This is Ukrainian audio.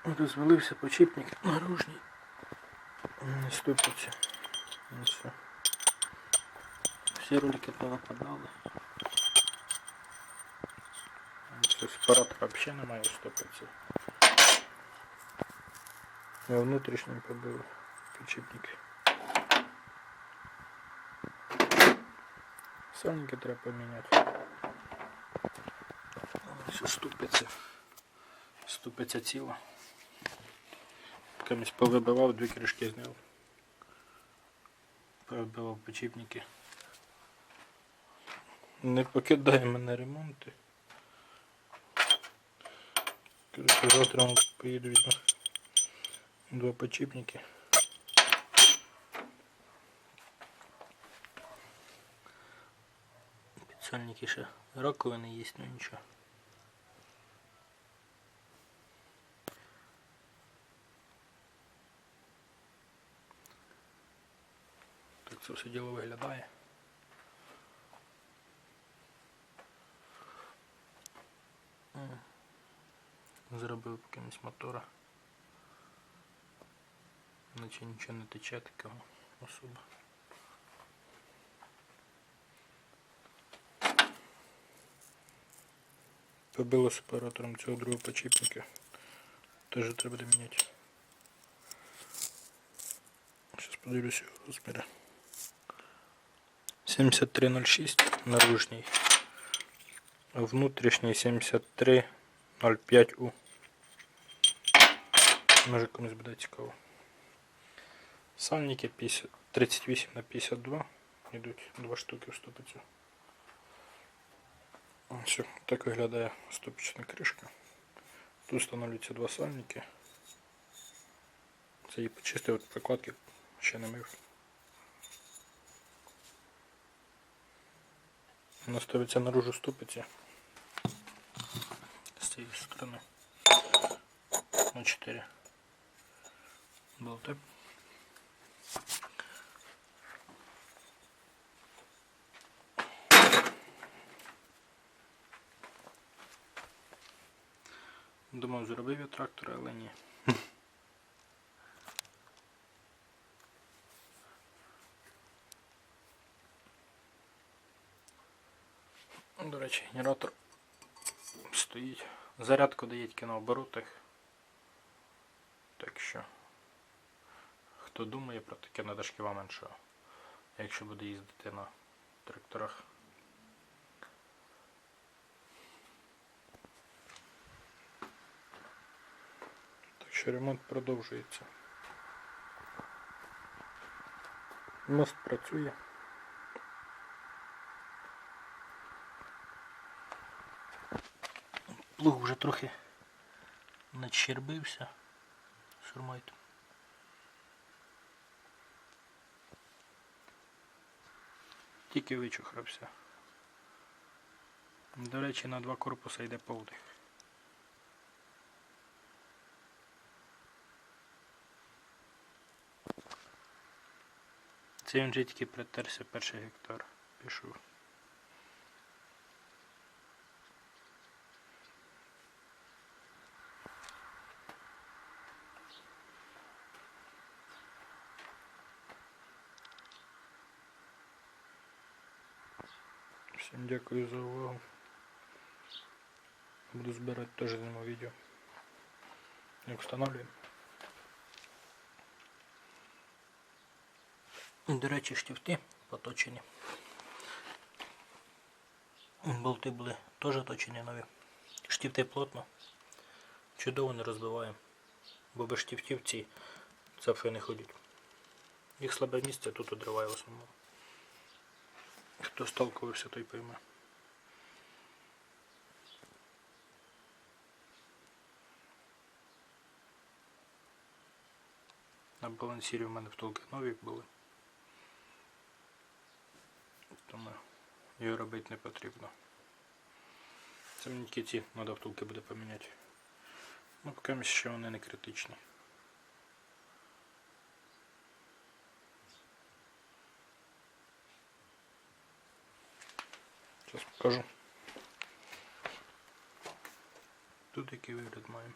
Розвалився почіпник наружний. Не ступиться. Ну все. Всі ролики повипадали. Сепаратора взагалі немає, стопиться. Я внутрішнім побив підшипники. Сальники треба поміняти. Все ступиться. Ступиться ціло. Комусь повибивав, дві кришки зняв. Повибивав підшипники. Не покидає мене ремонти. Завтра поїду візьму два підшипники. Підсольники ще раковини є, ну нічого. Так це все діло виглядає. Зробив якимось мотора. Наче нічого не тече такого особа. Побило сепаратором цього другого підшипника. Теж треба буде міняти. Зараз подивлюся його розміри. 7306 наружній, а внутрішній 7305У. Може комусь буде цікаво. Сальники 38х52 йдуть, два штуки в ступицю. Все, так виглядає ступична кришка. Тут встановлюються два сальники. Це її почистив, от прокладки ще не мив. Вона ставиться наружу ступиці з цієї сторони на 4 болти. Думав, зробив я трактор, але ні. До речі, генератор стоїть. Зарядку дає тільки на оборотах. Так що, хто думає про таке, надо шківа меншого, якщо буде їздити на тракторах. Так що ремонт продовжується. Мост працює. Плуг вже трохи начербився сурмайтом. Тільки вичухрався. До речі, на два корпуси йде повдих. Це він вже тільки притерся, перший гектар пішов. Всім дякую за увагу. Буду збирати теж зніму відео. Як встановлюємо. До речі, штифти поточені. Болти були теж точені нові. Штифти плотно. Чудово не розбиваємо. Бо без штифтів ці цапфи не ходять. Їх слабе місце тут одриває в основному. Хто сталкувався, той пойме. На балансірі в мене втулки нові були. Тому його робити не потрібно. Це мені тільки ці треба втулки буде поміняти. Ну, поки ще вони не критичні. Зараз покажу. Тут який вигляд маємо.